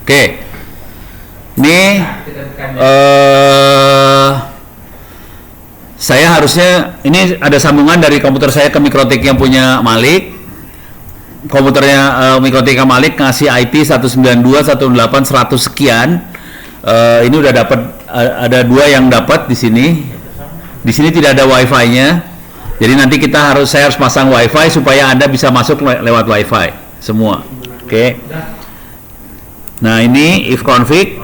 Oke. Ini saya harusnya ini ada sambungan dari komputer saya ke Mikrotik yang punya Malik. Komputernya Mikrotik Malik ngasih IP 192.168.100 sekian. Ini udah dapat, ada 2 yang dapat di sini. Di sini tidak ada wifi-nya. Jadi nanti saya harus pasang wifi supaya Anda bisa masuk lewat wifi semua. Oke. Nah, ini if config.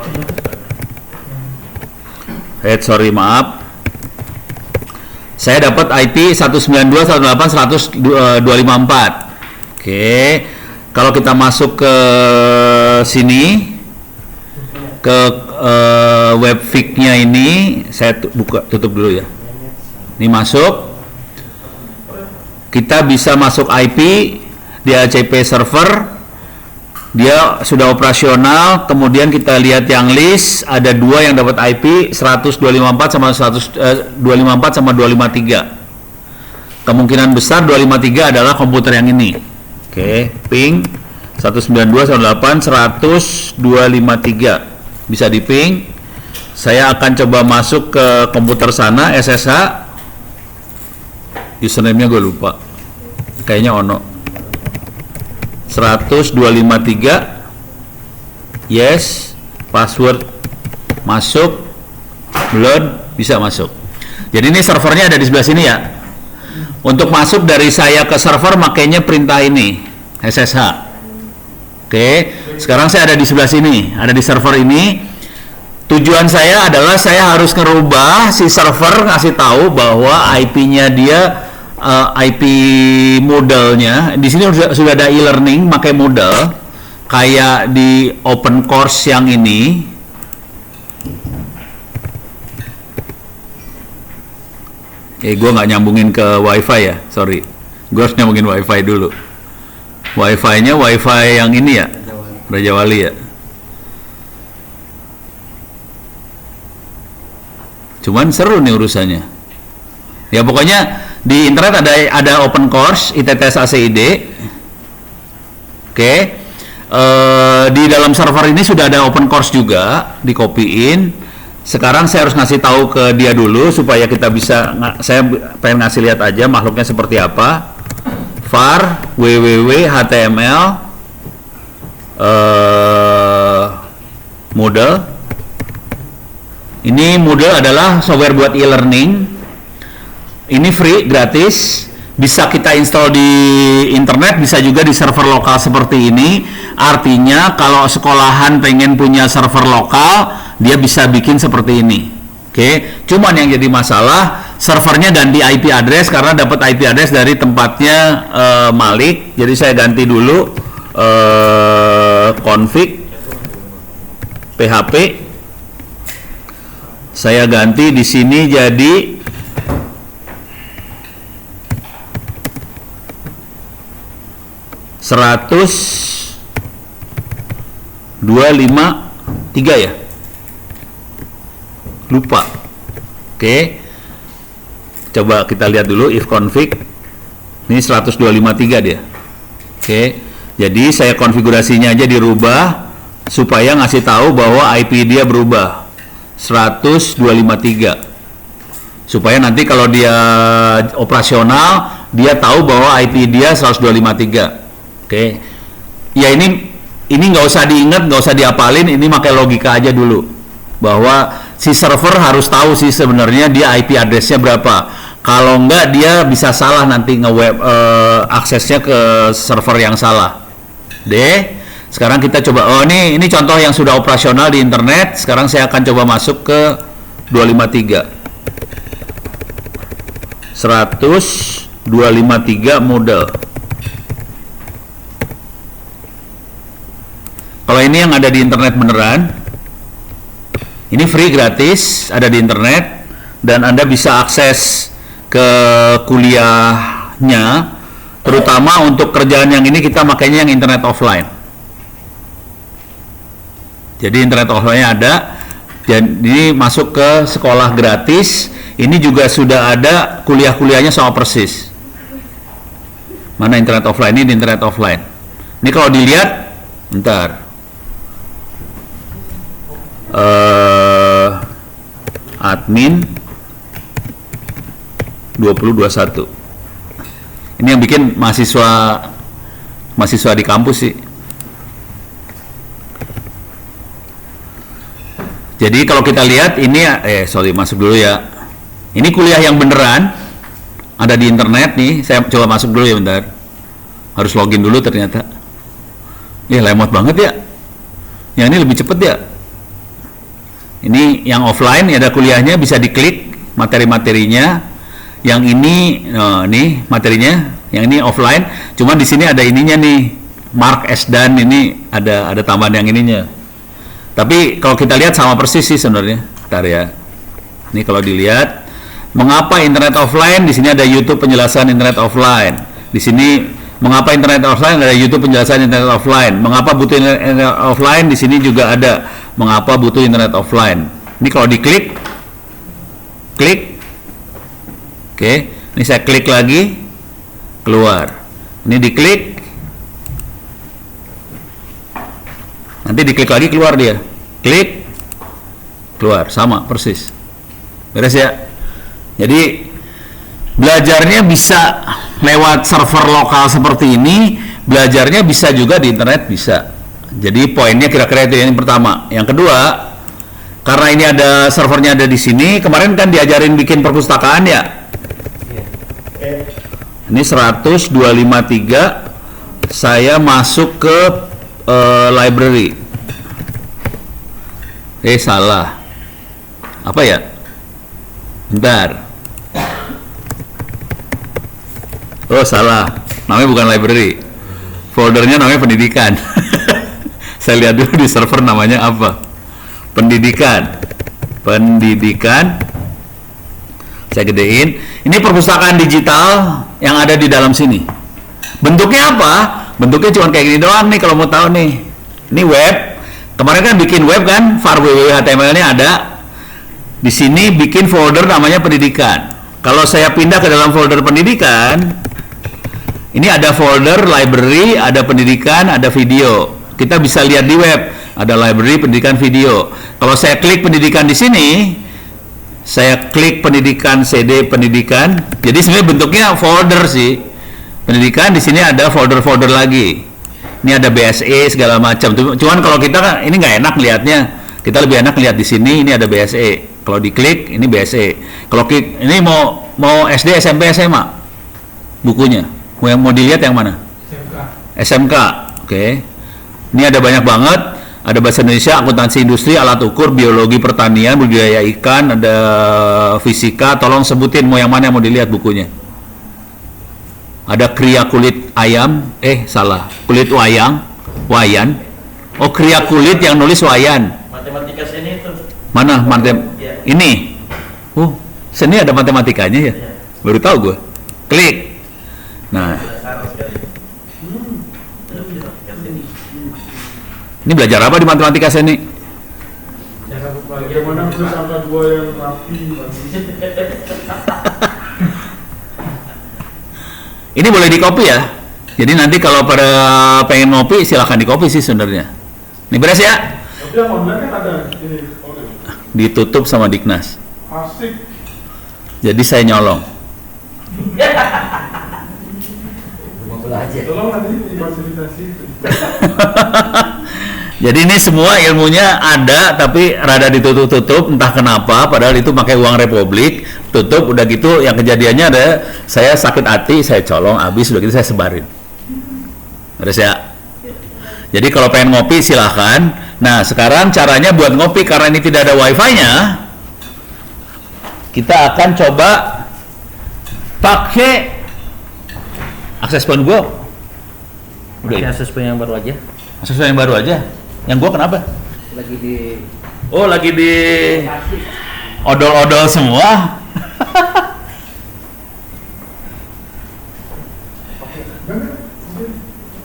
Maaf. Saya dapat IP 192.168.100.254. Oke. Kalau kita masuk ke sini ke webfig-nya ini, saya tutup dulu ya. Ini masuk. Kita bisa masuk IP di DHCP server. Dia sudah operasional. Kemudian kita lihat yang list, ada 2 yang dapat IP 100.254 sama 254 sama 253. Kemungkinan besar 253 adalah komputer yang ini. Oke, ping 192.168.100.253 bisa di ping. Saya akan coba masuk ke komputer sana, SSH. Username-nya gue lupa. Kayaknya Ono. 100.253. Yes, password masuk. Belum bisa masuk. Jadi ini servernya ada di sebelah sini ya. Untuk masuk dari saya ke server makanya perintah ini SSH. Oke, sekarang saya ada di sebelah sini, ada di server ini. Tujuan saya adalah saya harus ngerubah si server, ngasih tahu bahwa IP-nya dia IP modelnya. Di sini sudah ada e-learning pakai model kayak di open course yang ini. Gue nggak nyambungin ke wifi ya, sorry. Gue harus nyambungin wifi dulu. Wifi-nya wifi yang ini ya, Raja Wali ya. Cuman seru nih urusannya. Ya pokoknya di internet ada open course ITTS ACID. Oke. Di dalam server ini sudah ada open course juga, dikopiin. Sekarang saya harus ngasih tahu ke dia dulu supaya kita bisa, saya pengen ngasih lihat aja makhluknya seperti apa. var www html Moodle. Ini Moodle adalah software buat e-learning. Ini free, gratis. Bisa kita install di internet, bisa juga di server lokal seperti ini. Artinya kalau sekolahan pengen punya server lokal, dia bisa bikin seperti ini. Oke, cuman yang jadi masalah servernya ganti IP address karena dapat IP address dari tempatnya Malik. Jadi saya ganti dulu config php. Saya ganti di sini jadi seratus 253 ya, lupa. Oke, coba kita lihat dulu if config. Ini 102.53 dia. Oke, jadi saya konfigurasinya aja dirubah supaya ngasih tahu bahwa IP dia berubah 102.53, supaya nanti kalau dia operasional dia tahu bahwa IP dia 102.53. Oke, ya ini nggak usah diingat, nggak usah diapalin, ini pakai logika aja dulu bahwa si server harus tahu sih sebenarnya dia IP address-nya berapa. Kalau enggak dia bisa salah nanti nge-web aksesnya ke server yang salah. Sekarang kita coba, ini contoh yang sudah operasional di internet. Sekarang saya akan coba masuk ke 253 Moodle. Kalau ini yang ada di internet beneran, ini free, gratis, ada di internet, dan Anda bisa akses ke kuliahnya, terutama untuk kerjaan yang ini kita makanya yang internet offline. Jadi internet offline-nya ada, jadi masuk ke sekolah gratis, ini juga sudah ada kuliah-kuliahnya sama persis. Mana internet offline? Ini di internet offline. Ini kalau dilihat, Bentar. Admin 2021. Ini yang bikin mahasiswa di kampus sih. Jadi kalau kita lihat ini masuk dulu ya. Ini kuliah yang beneran ada di internet nih. Saya coba masuk dulu ya bentar. Harus login dulu ternyata. Lemot banget ya. Yang ini lebih cepet ya. Ini yang offline, ada kuliahnya, bisa diklik materi-materinya. Yang ini, nih materinya. Yang ini offline. Cuma di sini ada ininya nih, Mark S. Dan ini ada tambahan yang ininya. Tapi kalau kita lihat sama persis sih sebenarnya. Bentar ya. Ini kalau dilihat, mengapa internet offline? Di sini ada YouTube penjelasan internet offline. Di sini mengapa internet offline? Ada YouTube penjelasan internet offline. Mengapa butuh internet offline? Di sini juga ada mengapa butuh internet offline. Ini kalau diklik, klik, oke. Ini saya klik lagi, keluar. Ini diklik, nanti diklik lagi keluar dia. Klik, keluar, sama persis. Beres ya. Jadi belajarnya bisa lewat server lokal seperti ini, belajarnya bisa juga di internet bisa. Jadi poinnya kira-kira itu yang pertama. Yang kedua, karena ini ada servernya ada di sini, kemarin kan diajarin bikin perpustakaan ya. Ini 100.253, saya masuk ke library. Salah. Apa ya? Bentar. Oh, salah. Namanya bukan library. Foldernya namanya pendidikan. Saya lihat dulu di server namanya apa. Pendidikan. Saya gedein. Ini perpustakaan digital yang ada di dalam sini. Bentuknya apa? Bentuknya cuma kayak gini doang nih kalau mau tahu nih. Ini web. Kemarin kan bikin web kan, var www.html-nya ada. Di sini bikin folder namanya pendidikan. Kalau saya pindah ke dalam folder pendidikan, ini ada folder library, ada pendidikan, ada video. Kita bisa lihat di web, ada library, pendidikan, video. Kalau saya klik pendidikan di sini, saya klik pendidikan, CD pendidikan. Jadi sebenarnya bentuknya folder sih. Pendidikan di sini ada folder-folder lagi. Ini ada BSE segala macam. Cuman kalau kita kan ini nggak enak lihatnya. Kita lebih enak lihat di sini. Ini ada BSE. Kalau diklik ini BSE. Kalau klik ini mau SD, SMP, SMA bukunya. Mau dilihat yang mana? SMK. Oke. Ini ada banyak banget. Ada bahasa Indonesia, akuntansi industri, alat ukur, biologi pertanian, budidaya ikan, ada fisika. Tolong sebutin mau yang mana yang mau dilihat bukunya. Ada kriya kulit ayam, salah, kulit wayan. Oh, kriya kulit yang nulis wayan. Matematika seni itu. Mana Ya. Ini? Seni ada matematikanya ya? Ya. Baru tahu gue. Klik. Nah, ini belajar apa di matematika seni? Bagaimana terus angka 2 yang rapi? Ini boleh di copy ya. Jadi nanti kalau pada pengen ngopi silahkan di copy sih sebenarnya. Ini beres ya. Tapi yang online kan ada ini. Ditutup sama Diknas. Asik. Jadi saya nyolong. Tolong nanti difasilitasi. Jadi ini semua ilmunya ada tapi rada ditutup-tutup entah kenapa, padahal itu pakai uang Republik, tutup udah gitu. Yang kejadiannya ada saya sakit hati, saya colong habis, udah gitu saya sebarin. Terus ya. Jadi kalau pengen ngopi silahkan. Nah sekarang caranya buat ngopi karena ini tidak ada wifi-nya, kita akan coba pakai akses point gua. Udah ya? Akses yang baru aja. Akses point yang baru aja. Yang gua kenapa? Lagi di odol-odol semua.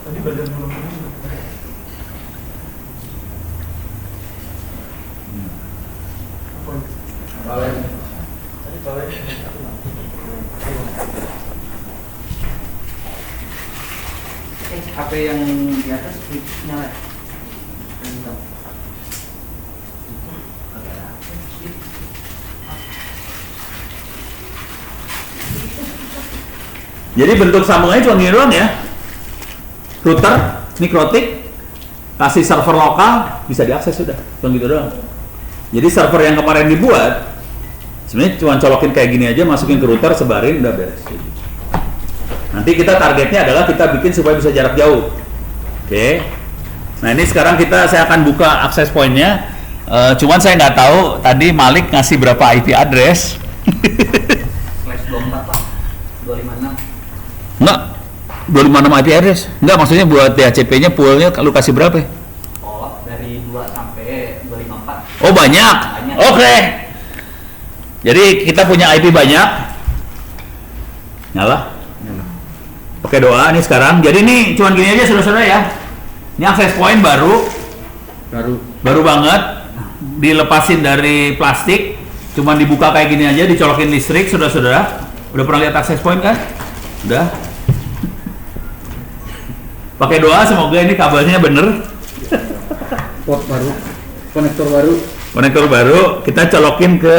Tadi belajar belum. HP yang di atas nyala. Jadi bentuk sambungannya cuma gini doang ya. Router, Nikrotik, kasih server lokal, bisa diakses sudah. Cuma gitu doang. Jadi server yang kemarin dibuat, sebenarnya cuma colokin kayak gini aja, masukin ke router, sebarin, udah beres. Nanti kita targetnya adalah kita bikin supaya bisa jarak jauh. Oke. Nah ini sekarang saya akan buka access point-nya. Cuman saya nggak tahu tadi Malik ngasih berapa IP address. Flash 24 Pak. 256. Enggak, 256 IP address. Enggak, maksudnya buat DHCP-nya poolnya lu kasih berapa? Oh, dari 2 sampai 254. Oh banyak. Banyak. Oke. Jadi kita punya IP banyak. Nyala. Oke, doa nih sekarang. Jadi nih cuman gini aja saudara-saudara ya. Ini access point baru banget. Dilepasin dari plastik. Cuman dibuka kayak gini aja, dicolokin listrik saudara-saudara. Udah pernah lihat access point kan? Udah. Pakai doa semoga ini kabelnya bener. Port baru, konektor baru, Kita colokin ke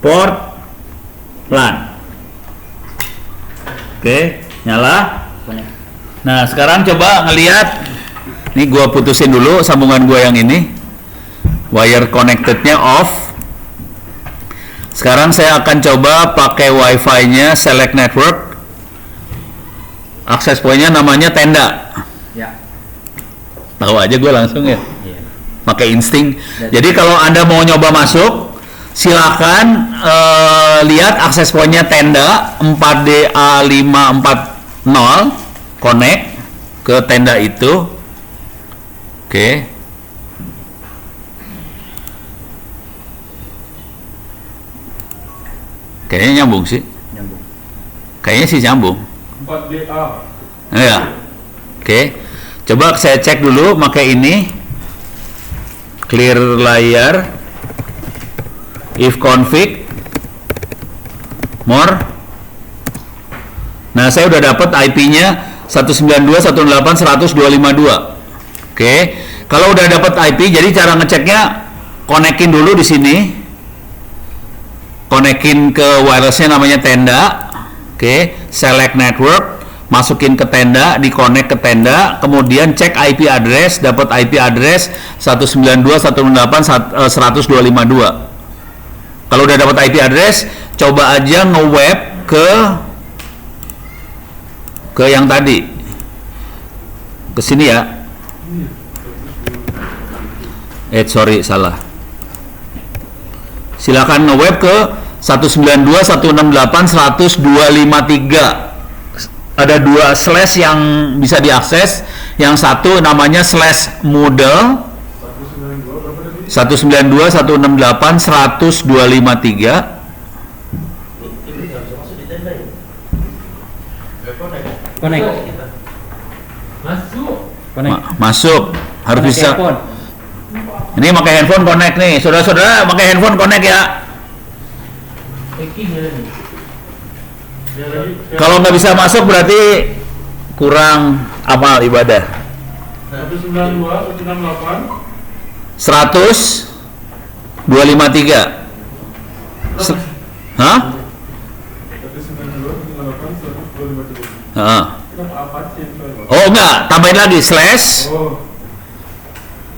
port LAN. Oke, nyala. Nah, sekarang coba ngelihat. Ini gua putusin dulu sambungan gua yang ini. Wire connected-nya off. Sekarang saya akan coba pakai Wi-Fi-nya select network. Akses point-nya namanya tenda. Ya. Tahu aja gue langsung ya. Iya. Pakai insting. Jadi kalau Anda mau nyoba masuk, silakan lihat akses point-nya tenda 4DA540 connect ke tenda itu. Oke. Kayaknya nyambung sih. Nyambung. Kayaknya sih nyambung. 4DA. Ya. Oke. Coba saya cek dulu pakai ini. Clear layar. If config more. Nah, saya udah dapat IP-nya 192.168.100.252. Oke. Kalau udah dapat IP, jadi cara ngeceknya konekin dulu di sini. Konekin ke wirelessnya namanya tenda. Oke, select network, masukin ke tenda, di-connect ke tenda, kemudian cek IP address, dapat IP address 192.168.100.252. Kalau udah dapat IP address, coba aja nge-web ke yang tadi. Ke sini ya. Sorry, salah. Silakan nge-web ke 192.168.100.253. Ada 2 slash yang bisa diakses. Yang satu namanya slash model 192.168.100.253. Connect. Masuk. Harus Connect bisa. handphone. Ini pakai handphone connect nih. Saudara-saudara pakai handphone connect ya. Kalau nggak bisa masuk berarti kurang amal ibadah. 192.168. 100 253. Hah? 192.168.100.253. Heeh. Apa sih itu? Oh enggak, tambahin lagi slash Oh.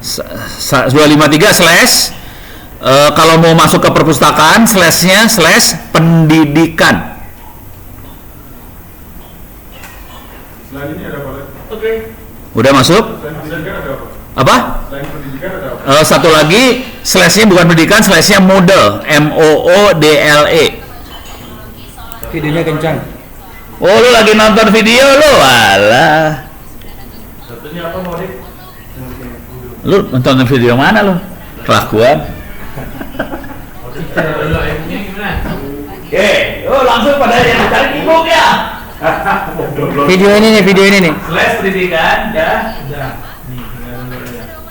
253 slash kalau mau masuk ke perpustakaan slashnya slash pendidikan. Selain ini ada apa lagi? Oke. Udah masuk? Selain pendidikan ada apa? Apa? Selain pendidikan ada apa? Satu lagi slashnya bukan pendidikan, slashnya model, MOODLE. Videonya kencang. Oh, lu lagi nonton video lu? Alah. Satunya apa, Modik? Lu nonton video mana lu? Kelakuan. Oke, langsung pada yang cari ebook ya. Video ini nih. Slash pendidikan, ya. Udah.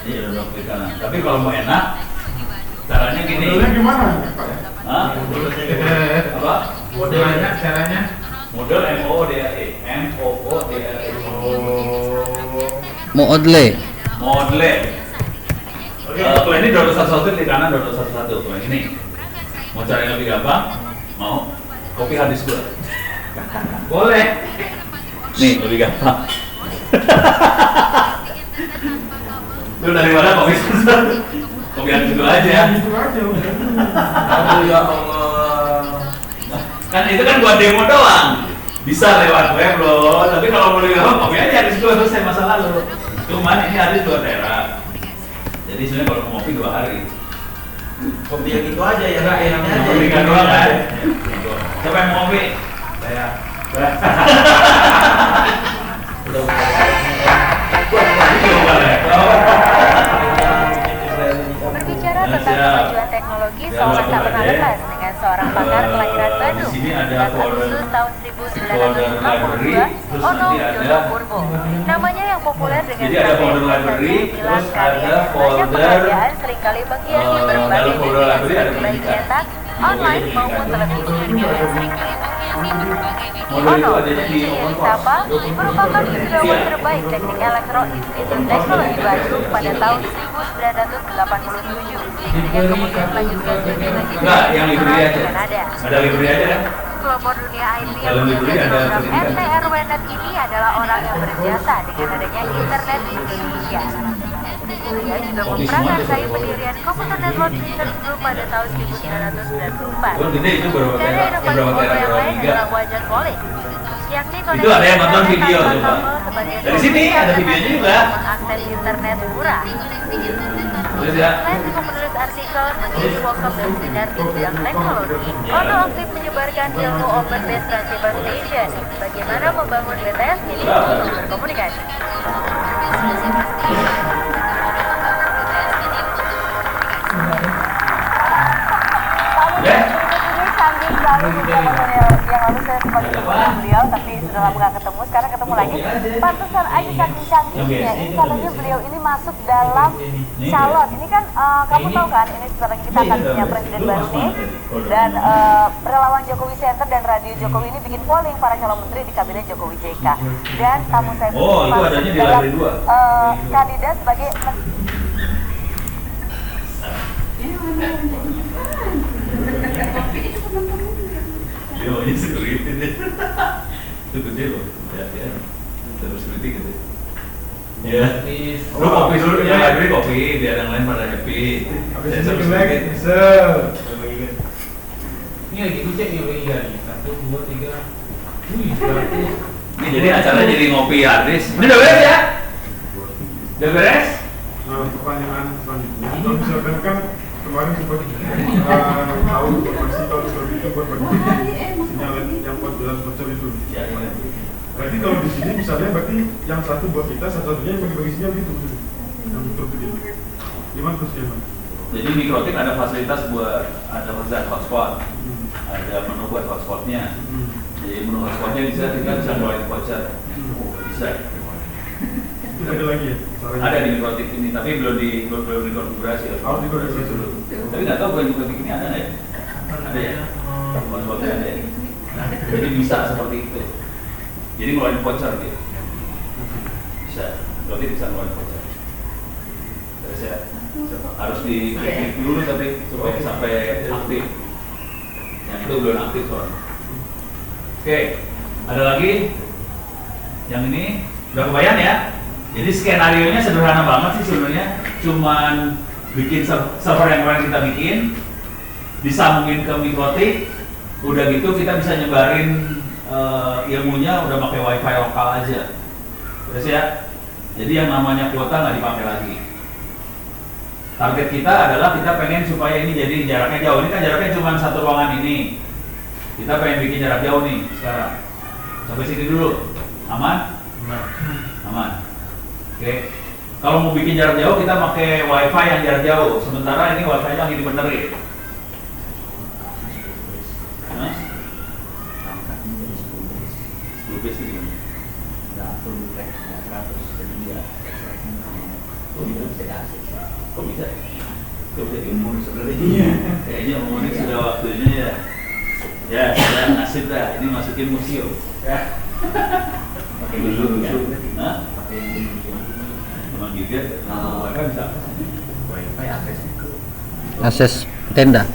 Iya, udah klik kanan. Tapi kalau mau enak, caranya gini. Modelnya gimana? Hah? Apa? Modelnya, caranya? Model MOODLE. MOODLE. Oh. Modle. Model. Kalau ini download satu-satu di kanan, download satu-satu. Kalau ini mau cari yang lebih gampang, mau copy hard disk gua. Boleh. Nih lebih gampang. Lu dari mana copy satu? Copy hard disk gua aja. Itu aja udah. Aduh ya Allah. Kan itu kan buat demo doang. Bisa lewat web loh. Tapi kalau mau lebih gampang, copy aja hard disk gua, selesai masalah lu. Cuman ini hard disk 2 tera. Jadi sebenarnya kalau mau ngopi 2 hari. Kopi yang itu aja ya, Kak. Yang aja. Ngopi kan doang kan? Siapa yang mau ngopi? Saya. Berbicara tentang kemajuan teknologi, seorang tak pernah lepas dengan seorang pakar kelahiran Bandung. Pada Agustus tahun 1952, Ono Dono Purbo. Namanya yang populer dengan Jadi ada folder library, terus ada folder seringkali menghiasi berbagai media baik cetak, online maupun televisi, dan seringkali menghiasi berbagai media. Ono, Sapa, merupakan ilmuwan terbaik teknik elektro Institut Teknologi Bandung pada tahun 1987 dengan kemudian melanjutkan studi lagi Enggak, yang library aja. Kanada. Ada library aja kan? Pelopor dunia IT yang Dalam library menggunakan ada program pendidikan. MTRWNet ini adalah orang yang berjasa dengan adanya internet di Indonesia. Dia juga memprakarsai pendirian Computer Network Research Group pada tahun 1994. Gua gede itu berapa Cara tera? inovasi Berapa foto tera? yang Berapa lain giga? adalah wajan polling, yakni Itu ada yang nonton koneksi video tanpa coba. kabel sebagai Dari sini solusi ada videonya juga. mengakses internet murah. Terus ya. Selain juga menulis artikel, mengisi workshop dan seminar di bidang teknologi, Ono aktif menyebarkan ilmu Open Base Transceiver Station, bagaimana membangun BTS ini untuk berkomunikasi. Ya. Ini sambil selalu bersama yang lalu saya sempat ketemu dengan beliau, tapi sudah lama nggak ketemu. Sekarang ketemu lagi. Pantesan aja saking canggihnya. Ini katanya beliau ini masuk dalam calon. Ini kan kamu tahu kan? Ini sebentar lagi kita akan punya Presiden baru nih. Dan relawan Jokowi Center dan Radio Jokowi ini bikin polling para calon menteri di kabinet Jokowi JK. Dan kamu saya Oh, itu masuk adanya di dalam, lantai 2. kandidat sebagai Yo, ini security deh. Itu gede loh. Ya. Terus security gede. Ya. Lu kopi dulu ya, library kopi, biar yang lain pada happy. Habis Saya itu terus jelek, security. Ini lagi kucek nih bagi gani. 1, 2, 3. Wih, berarti. Ini jadi acaranya jadi ngopi artis. Ini udah beres ya? Udah beres? Pertanyaan selanjutnya, kalau misalkan kan kemarin sempat tahu informasi kalau seperti itu buat bagi sinyal yang buat jalan bocor itu. Ya, ini. Berarti kalau di sini misalnya berarti yang satu buat kita, satu-satunya yang bagi-bagi sinyal gitu, yang betul itu. Gimana terusnya, Bang? Jadi Mikrotik ada fasilitas buat hotspot, ada menu buat hotspotnya. Jadi menu hotspotnya bisa kita bisa ngeluarin voucher, bisa. Itu ada lagi ya? Caranya? Ada di Mikrotik ini, tapi belum dikonfigurasi. Harus dikonfigurasi dulu. Tapi nggak tahu kalau di Mikrotik ini ada nggak ya? Ada ya. Hotspotnya ada ya. Jadi bisa seperti itu. Jadi ngeluarin voucher gitu. Bisa. Mikrotik bisa ngeluarin voucher. Terus ya. Harus diklik dulu tapi supaya sampai aktif. Yang itu belum aktif soalnya. Oke, ada lagi yang ini udah kebayang ya. Jadi skenario nya sederhana banget sih sebenarnya, cuman bikin server yang kemarin kita bikin, disambungin ke Mikrotik, udah gitu kita bisa nyebarin ilmunya udah pakai wifi lokal aja. Terus ya, jadi yang namanya kuota nggak dipakai lagi. Target kita adalah kita pengen supaya ini jadi jaraknya jauh. Ini kan jaraknya cuma satu ruangan ini. Kita pengen bikin jarak jauh nih sekarang. Sampai sini dulu. Aman? Aman. Oke. Kalau mau bikin jarak jauh kita pakai wifi yang jarak jauh. Sementara ini wifi lagi dibenerin. Hah? Lebih sih gimana? Kok bisa? Kok bisa diumur sebenarnya? Kayaknya umurnya sudah waktunya ya. Ya, sudah nasib dah. Ini masukin museum. Ya. Pakai dulu ya. Hah? Pakai giga. Kan bisa. Akses tenda.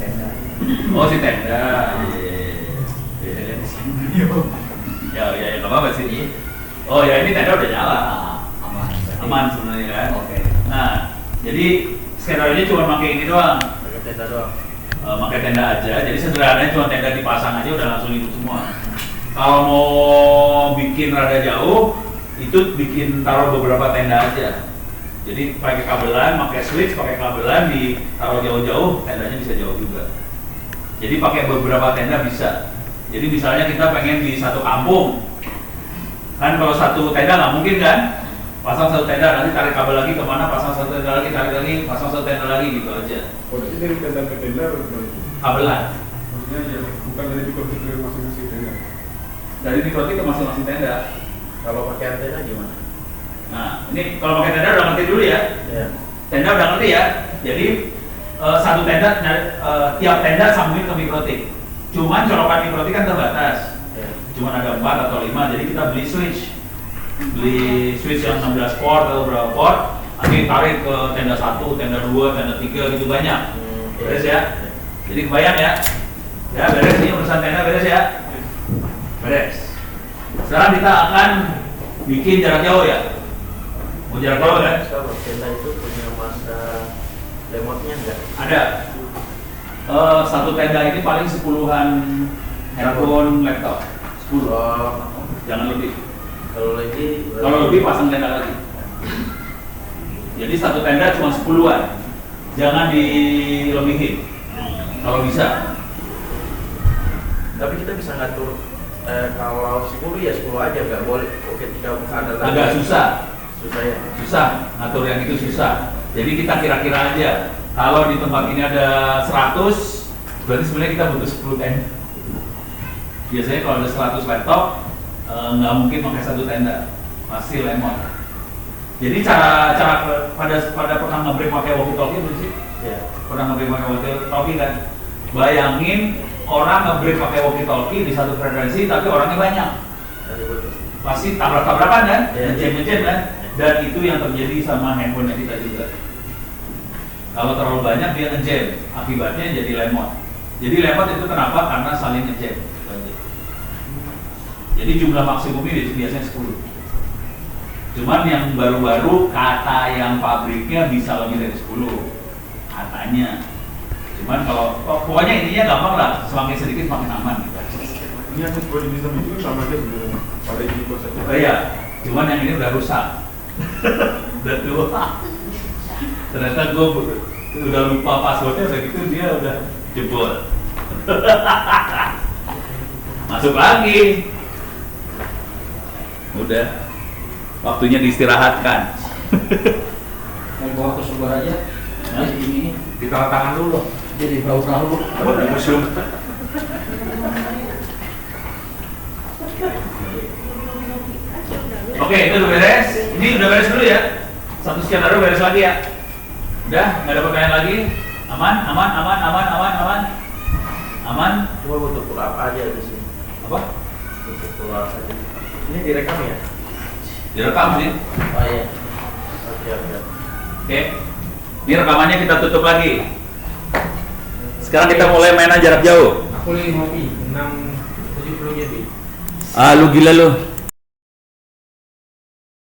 Oh si tenda. Ya nggak apa-apa sih. Oh ya ini tenda udah nyala. Aman sebenarnya kan. Oke. Nah jadi skenario nya cuma pakai ini doang. Pakai tenda doang. Pakai tenda aja. Jadi sederhananya cuma tenda dipasang aja udah langsung hidup semua. Kalau mau bikin rada jauh itu bikin taruh beberapa tenda aja. Jadi pakai kabelan, pakai switch, pakai kabelan ditaruh jauh-jauh, tendanya bisa jauh juga. Jadi pakai beberapa tenda bisa. Jadi misalnya kita pengen di satu kampung, kan kalau satu tenda nggak mungkin kan? Pasang satu tenda, nanti tarik kabel lagi kemana, pasang satu tenda lagi, tarik lagi, pasang satu tenda lagi gitu aja. Kondisi dari tenda ke tenda harus balik. Kabelan. Maksudnya ya bukan dari dikotik ke masing-masing tenda. Dari dikotik ke masing-masing tenda. Kalau pakai antena gimana? Nah, ini kalau pakai tenda udah ngerti dulu ya. Ya. Tenda udah ngerti ya. Jadi satu tenda, tiap tenda sambungin ke mikrotik. Cuman colokan mikrotik kan terbatas. Ya. Cuman ada 4 atau 5, jadi kita beli switch yang 16 port atau berapa port, nanti tarik ke tenda 1, tenda 2, tenda 3 gitu banyak. Beres ya. Jadi kebayang ya. Ya beres nih urusan tenda, beres ya. Beres. Sekarang kita akan bikin jarak jauh ya. Mau jarak jauh kan? Kalau tenda itu punya masa remote-nya enggak? Ada. Satu tenda ini paling 10-an handphone laptop. 10. Jangan lebih. Kalau lebih pasang tenda lagi. Jadi satu tenda cuma 10-an. Jangan dilebihin. Kalau bisa. Tapi kita bisa ngatur kalau 10 ya 10 aja, nggak boleh. Oke, ketika ada Agak susah. Susah ya. Susah, ngatur yang itu susah. Jadi kita kira-kira aja. Kalau di tempat ini ada 100, berarti sebenarnya kita butuh 10 tenda. Biasanya kalau ada 100 laptop, nggak mungkin pakai satu tenda, pasti lemot. Jadi cara pada pernah nge-break pakai walkie-talkie belum sih? Ya. Pernah nge-break pakai walkie-talkie kan? Bayangin orang nge-break pakai walkie-talkie di satu frekuensi, tapi orangnya banyak. Pasti tabrak-tabrakan kan? Ngejam-ngejam kan? Dan itu yang terjadi sama handphone kita juga. Kalau terlalu banyak dia ngejam, akibatnya jadi lemot. Jadi lemot itu kenapa? Karena saling ngejam. Jadi jumlah maksimumnya biasanya 10. Cuman yang baru-baru kata yang pabriknya bisa lebih dari 10 katanya. Cuman kalau pokoknya intinya gampang lah, semakin sedikit semakin aman gitu. Ini akses body system itu sama aja sebenarnya pada ini konsepnya. Oh iya, cuman yang ini udah rusak. Udah tua. Ternyata gue udah lupa passwordnya, udah gitu dia udah jebol. Masuk lagi. Udah. Waktunya diistirahatkan. Mau bawa ke Sumber aja. Nah, Ini ditaruh tangan dulu. jadi perahu-perahu. Buat di museum. Oke, itu udah beres. Ini udah beres dulu ya. Satu skenario beres lagi ya. Udah, nggak ada pertanyaan lagi. Aman. Aman. Cuma butuh pull up aja di sini. Apa? Butuh pull up saja. Ini direkam ya? Direkam sih. Oh iya. Oke. Oke. Ini rekamannya kita tutup lagi. Sekarang kita mulai mainan jarak jauh. Aku lagi ngopi 670 jadi. Ah, lu gila lu.